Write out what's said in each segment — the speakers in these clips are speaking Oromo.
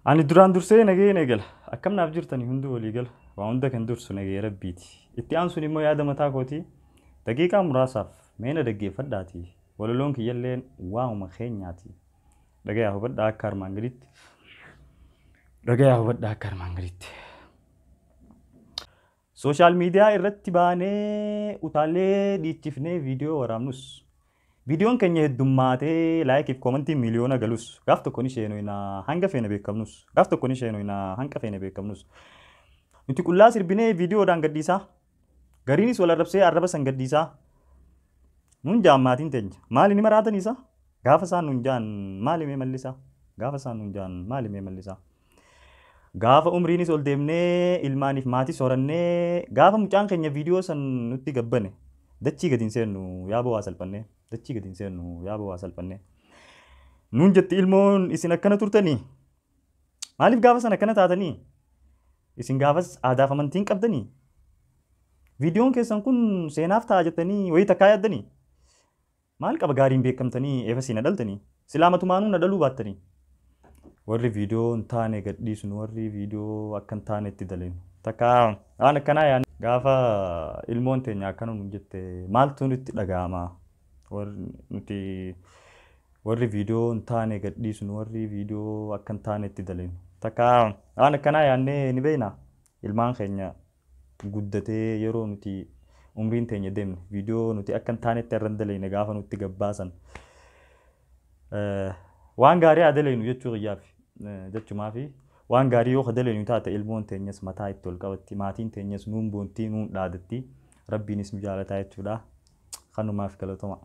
Ani duraan dursee nagee negala. Akkam naaf jirtani hunduu walii gala. Waa hunda kan dursu nagee rabbiiti. Itti aansuun immoo yaada mataa kooti. Daqiiqaa muraasaaf meena dhaggeeffadhaati. Walaloon kiyyalleen waanuma keenyaati. Dhagayaa hubadhaa akka armaan gaditti. Dhagayaa hubadhaa akka armaan gaditti. Sooshaal miidiyaa irratti baanee utaalee dhiichifnee viidiyoo waraabnus. Viidiyoon keenya heddummaatee laayikiif koomentii miliyoona galus. Gaaf tokko ni sheenuu inaa hanga feene beekamnus. Gaaf tokko ni sheenuu inaa hanga feene beekamnus. Nuti qullaa sirbinee viidiyoodhaan gaddiisaa. Gariinis wal arrabsee arraba san gaddiisaa. Nun jaan maatiin teenya. Maali ni maraataniisa? Gaafa isaan nun jaan maali mee mallisaa? Gaafa isaan nun jaan maali mee mallisaa? Gaafa umriinis ol deemnee ilmaaniif maatii soorannee gaafa mucaan keenya viidiyoo san nutti gabbane dachii gadiin seennu yaa bawaa salphannee dachii gadiin seennu yaa bawaa salphannee nuun jetti ilmoon isin akkana turtanii maaliif gaafa san akkana taatanii isin gaafas aadaaf amantiin qabdanii viidiyoon keessan kun seenaaf ta'a jettanii wayii takkaa yaaddanii maal qaba gaariin beekamtanii eefa siina dhaltanii silaamatumaanuu na dhaluu baattanii warri viidiyoo hin taane gadhiisnu warri viidiyoo akka hin taane itti dalenu takka waan akkanaa yaan gaafa ilmoon teenya akkana nu jette maaltu nutti dhaga'ama warri viidiyoo hin taane gadhiisnu warri viidiyoo akka hin taane itti dalenu takka waan akkanaa yaannee ni beekna ilmaan keenya guddatee yeroo nuti umriin teenya deemne viidiyoo nuti akka hin taanetti irra hin dalene gaafa nutti gabbaasan waan gaarii adaleenu jechuu qiyyaaf jechumaa fi waan gaarii yoo adaleenu taate ilmoon teenyas mataa itti ol qabatti maatiin teenyas nuun boontii nuun dhaadatti rabbiinis nu jaalataa jechuudha kanumaaf galatoma.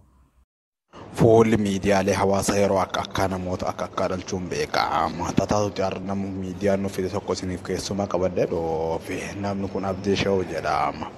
Fuulli miidiyaalee hawaasaa yeroo akka namoota akka dhalchuun beekama. Tataatutti argamu miidiyaan nuuf fide tokko isiniif keessumaa qabadde dhoofe namni kun Abdii Shawuu jedhama.